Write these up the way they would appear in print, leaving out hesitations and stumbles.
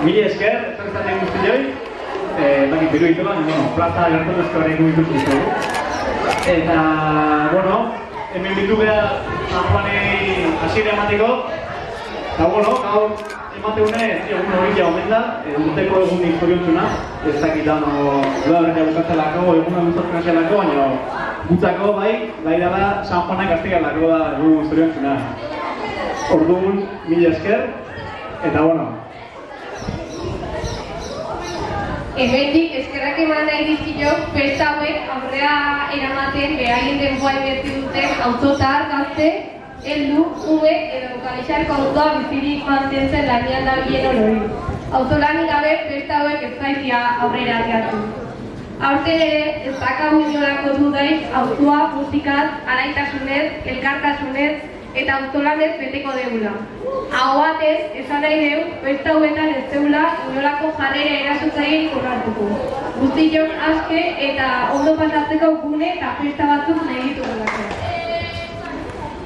Mila esker, etorrezaten guztioi. Baki peru ditu bat, plaza gertotezko garen guztitu zuzugu. Eta, bueno, hemen bildu beha San Juanei hasiera emateko. Eta, bueno, gaur emateunez, egun hori ja omen da, urteko egun historiontzuna. Ez dakitan, duda horretia bukatzelako, eguna guztatzenatzelako, baina gutzako, bai dara San Juanak gaztegalako da egun historiontzuna. Orduan, mila esker, eta, bueno, Hemendik eskerrak eman nahi dizkiok, festa hauek aurrera eramaten behaien denboa inberti duten autotar, gazte, heldu, ume edo kalixarko autoa bizirik mantentzen lanean dabilen olori. Autolanik gabe festa hauek ez zaizia aurrera ateatu. Aurten ere, ez dakagu inolako dudaik autoa, musikaz, araitasunez, elkartasunez eta autolanez beteko deula. Hau batez, esan nahi deu, festa hauetan ez deula inolako jarrera erasotzaierik onartuko. Guztiok aske eta ondo pasatzeko gune eta festa batzuk nahi ditugulako.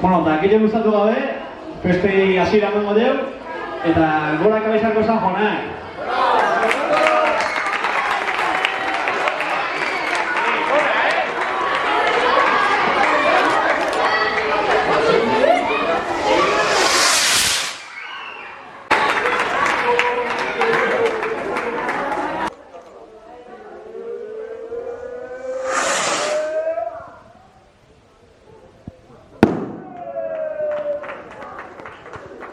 Bueno, eta gile gustatu gabe, festei hasiera emango deu, eta gora kabezarko San Jonak.